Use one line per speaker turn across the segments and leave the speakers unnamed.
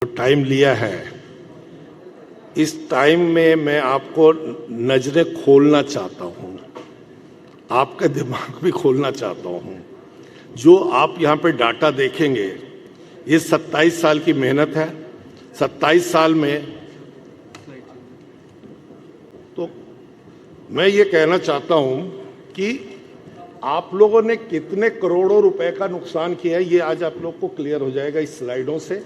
Time लिया है, इस टाइम में मैं आपको नजरें खोलना चाहता हूं, आपका दिमाग भी खोलना चाहता हूं। जो आप यहां पे डाटा देखेंगे, ये 27 साल की मेहनत है। 27 साल में तो मैं ये कहना चाहता हूं कि आप लोगों ने कितने करोड़ों रुपए का नुकसान किया है, ये आज आप लोग को क्लियर हो जाएगा इस स्लाइडों से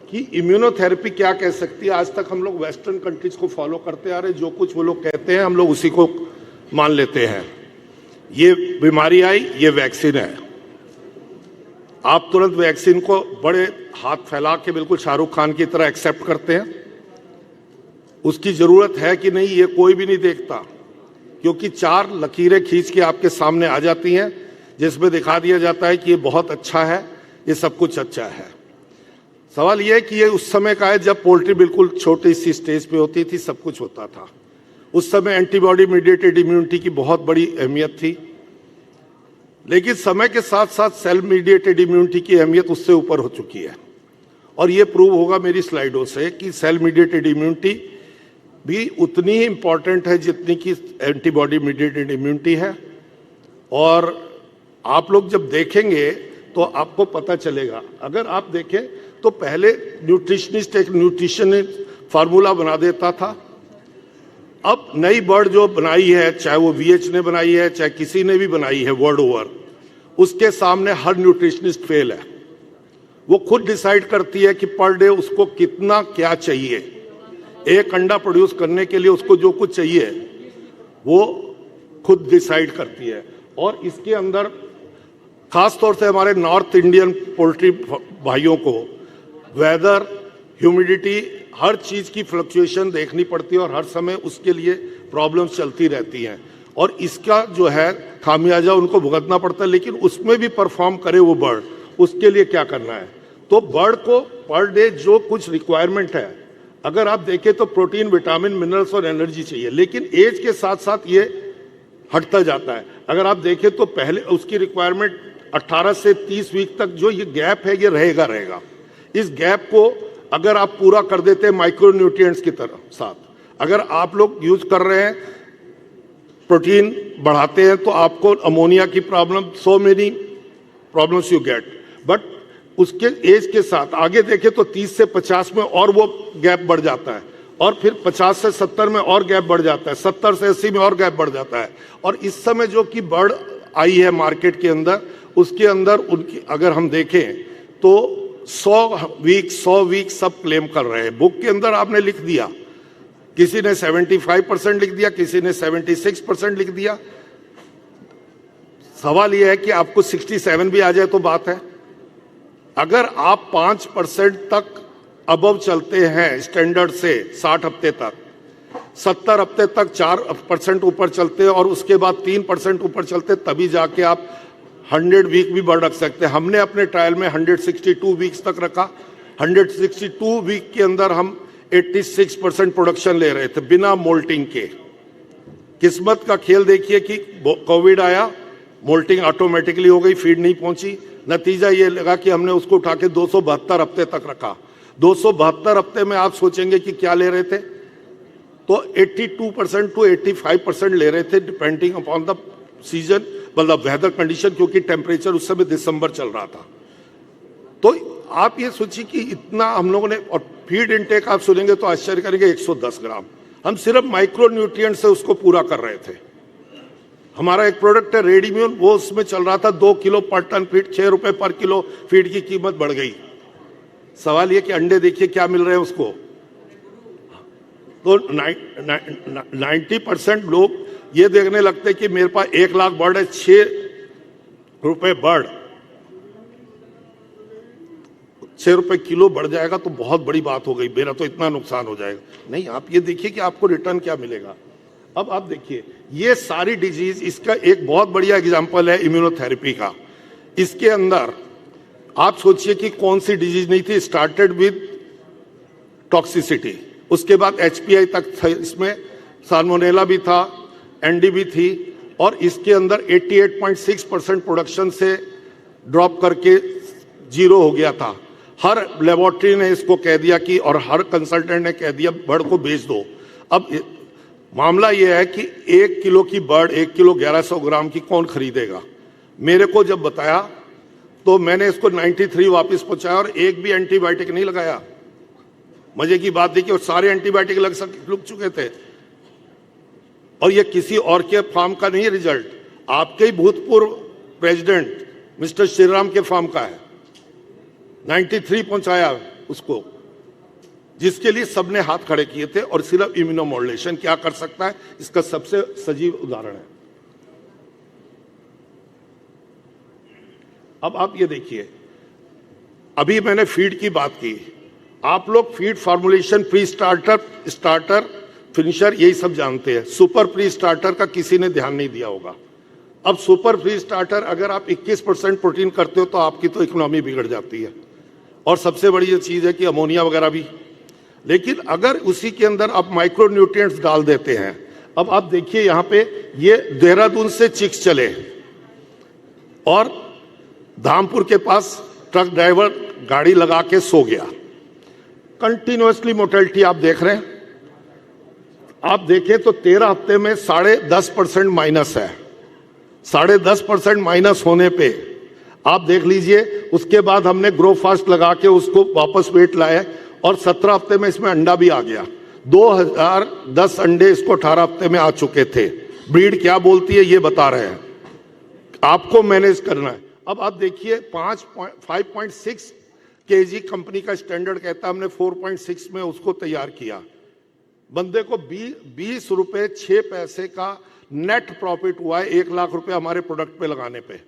कि इम्यूनोथेरेपी क्या कह सकती है। आज तक हम लोग वेस्टर्न कंट्रीज को फॉलो करते आ रहे, जो कुछ वो लोग कहते हैं हम लोग उसी को मान लेते हैं। ये बीमारी आई, ये वैक्सीन है, आप तुरंत वैक्सीन को बड़े हाथ फैला के बिल्कुल शाहरुख खान की तरह एक्सेप्ट करते हैं। उसकी जरूरत है कि नहीं ये कोई भी नहीं देखता, क्योंकि 4 लकीरें खींच के आपके सामने आ जाती हैं जिसमें दिखा दिया जाता है कि ये बहुत अच्छा है, ये सब कुछ अच्छा है। सवाल यह है कि ये उस समय का है जब पोल्ट्री बिल्कुल छोटी सी स्टेज पे होती थी, सब कुछ होता था। उस समय एंटीबॉडी मीडिएटेड इम्यूनिटी की बहुत बड़ी अहमियत थी, लेकिन समय के साथ साथ सेल मीडिएटेड इम्यूनिटी की अहमियत उससे ऊपर हो चुकी है। और ये प्रूव होगा मेरी स्लाइडों से कि सेल मीडिएटेड इम्यूनिटी भी उतनी ही इंपॉर्टेंट है जितनी कि एंटीबॉडी मीडिएटेड इम्यूनिटी है। और आप लोग जब देखेंगे तो आपको पता चलेगा। अगर आप देखें तो पहले न्यूट्रिशनिस्ट एक न्यूट्रिशन फार्मूला बना देता था। अब नई वर्ड जो बनाई है, चाहे वो वीएच ने बनाई है, चाहे किसी ने भी बनाई है वर्ड ओवर, उसके सामने हर न्यूट्रिशनिस्ट फेल है। वो खुद डिसाइड करती है कि पर डे उसको कितना क्या चाहिए। एक अंडा प्रोड्यूस करने के लिए उसको जो कुछ चाहिए वो खुद डिसाइड करती है। और इसके अंदर खास तौर से हमारे नॉर्थ इंडियन पोल्ट्री भाइयों को वेदर, ह्यूमिडिटी, हर चीज की फ्लक्चुएशन देखनी पड़ती है और हर समय उसके लिए प्रॉब्लम्स चलती रहती हैं। और इसका जो है खामियाजा उनको भुगतना पड़ता है, लेकिन उसमें भी परफॉर्म करे वो बर्ड, उसके लिए क्या करना है। तो बर्ड को पर डे जो कुछ रिक्वायरमेंट है, अगर आप देखें तो प्रोटीन, विटामिन, मिनरल्स और एनर्जी चाहिए, लेकिन एज के साथ साथ ये हटता जाता है। अगर आप देखें तो पहले उसकी रिक्वायरमेंट 18 से 30 वीक तक जो ये गैप है ये रहेगा। इस गैप को अगर आप पूरा कर देते हैं माइक्रोन्यूट्रिएंट्स की तरह साथ, अगर आप लोग यूज कर रहे हैं, प्रोटीन बढ़ाते हैं, तो आपको अमोनिया की problem, so many problems you get. But उसके एज के साथ आगे देखें तो 30 से 50 में और वो गैप बढ़ जाता है, और फिर 50 से 70 में और गैप बढ़ जाता है, 70 से 80 में और गैप बढ़ जाता है। और इस समय जो कि बर्ड आई है मार्केट के अंदर, उसके अंदर उनकी अगर हम देखें तो 100 वीक सब क्लेम कर रहे हैं। बुक के अंदर आपने लिख दिया, किसी ने 75% लिख दिया, किसी ने 76% लिख दिया। सवाल यह है कि आपको 67 भी आ जाए तो बात है। अगर आप 5% तक अबव चलते हैं स्टैंडर्ड से 60 हफ्ते तक, 70 हफ्ते तक 4% ऊपर चलते हैं और उसके बाद 3% ऊपर चलते, तभी जाके आप 100 वीक भी बढ़ रख सकते हैं। हमने अपने ट्रायल में 162 वीक्स तक रखा। 162 वीक के अंदर हम 86% प्रोडक्शन ले रहे थे बिना मोल्टिंग के। किस्मत का खेल देखिए कि कोविड आया, मोल्टिंग ऑटोमेटिकली हो गई, फीड नहीं पहुंची। नतीजा ये लगा कि हमने उसको उठा के 272 हफ्ते तक रखा। 272 हफ्ते में आप सोचेंगे कि क्या ले रहे थे, तो 82% टू 85% ले रहे थे, डिपेंडिंग अपॉन द सीजन, मतलब वेदर कंडीशन, क्योंकि टेम्परेचर उस समय दिसंबर चल रहा था। तो आप ये सोचिए कि इतना हम लोगों ने, और फीड इनटेक आप सुनेंगे तो आश्चर्य करेंगे, 110 ग्राम। हम सिर्फ माइक्रो न्यूट्रिएंट से उसको पूरा कर रहे थे। हमारा एक प्रोडक्ट है रेडिम्यून, वो उसमें चल रहा था 2 किलो पर टन फीड, 6 रुपए पर किलो फीड की कीमत बढ़ गई। सवाल ये कि अंडे देखिए क्या मिल रहे हैं उसको। तो 90% लोग ये देखने लगते कि मेरे पास 1 लाख बर्ड है, 6 रुपए बर्ड, 6 रुपए किलो बढ़ जाएगा तो बहुत बड़ी बात हो गई, मेरा तो इतना नुकसान हो जाएगा। नहीं, आप ये देखिए कि आपको रिटर्न क्या मिलेगा। अब आप देखिए ये सारी डिजीज, इसका एक बहुत बढ़िया एग्जांपल है इम्यूनोथेरेपी का। इसके अंदर आप सोचिए कि कौन सी डिजीज नहीं थी। स्टार्टेड विद टॉक्सिसिटी, उसके बाद HPI तक था, इसमें साल्मोनेला भी था, एनडीबी थी, और इसके अंदर 88.6% प्रोडक्शन से ड्रॉप करके 0 हो गया था। हर लेबोरेटरी ने इसको कह दिया कि, और हर कंसल्टेंट ने कह दिया बर्ड को बेच दो। अब मामला यह है कि 1 किलो की बर्ड 1 किलो 1100 ग्राम की कौन खरीदेगा। मेरे को जब बताया तो मैंने इसको 93 वापस पहुंचाया और एक भी एंटीबायोटिक नहीं लगाया। मजे की बात थी कि वो सारे एंटीबायोटिक लग चुके थे, और ये किसी और के फार्म का नहीं है रिजल्ट, आपके ही भूतपूर्व प्रेसिडेंट मिस्टर श्रीराम के फार्म का है। 93 पहुंचाया उसको, जिसके लिए सबने हाथ खड़े किए थे। और सिर्फ इम्यूनोमॉड्यूलेशन क्या कर सकता है, इसका सबसे सजीव उदाहरण है। अब आप ये देखिए, अभी मैंने फीड की बात की, आप लोग feed formulation, pre starter, starter, finisher यही सब जानते हैं। सुपर प्री स्टार्टर का किसी ने ध्यान नहीं दिया होगा। अब सुपर प्री स्टार्टर अगर आप 21% प्रोटीन करते हो तो आपकी तो इकोनॉमी बिगड़ जाती है, और सबसे बड़ी ये चीज है कि अमोनिया वगैरह भी। लेकिन अगर उसी के अंदर आप माइक्रो न्यूट्रिएंट्स डाल देते हैं, अब आप देखिए यहां पे ये देहरादून से चिक्स चले और धामपुर के पास ट्रक ड्राइवर गाड़ी लगा के सो गया। कंटिन्यूअसली मोर्टेलिटी आप देख रहे हैं। आप देखें तो 13 हफ्ते में 10.5% माइनस है। 10.5% माइनस होने पे आप देख लीजिए, उसके बाद हमने ग्रो फास्ट लगा के उसको वापस वेट लाया और 17 हफ्ते में इसमें अंडा भी आ गया। 2010 अंडे इसको 18 हफ्ते में आ चुके थे। ब्रीड क्या बोलती है ये बता रहे हैं, आपको मैनेज करना है। अब आप देखिए 5.6 केजी कंपनी का स्टैंडर्ड कहता है, हमने 4.6 में उसको तैयार किया। बंदे को 20 रुपए 6 पैसे का नेट प्रॉफिट हुआ है 1 लाख रुपए हमारे प्रोडक्ट पे लगाने पे।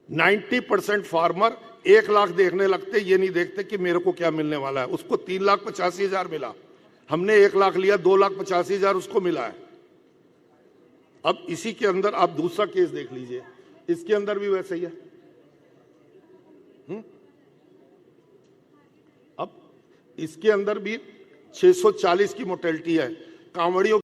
90% फार्मर 1 लाख देखने लगते, ये नहीं देखते कि मेरे को क्या मिलने वाला है। उसको 3,85,000 मिला, हमने 1 लाख लिया, 2,85,000 उसको मिला है। अब इसी के अंदर आप दूसरा केस देख लीजिए, इसके अंदर भी वैसे ही है। अब इसके अंदर भी 640 की मोर्टेलिटी है। कांवड़ियों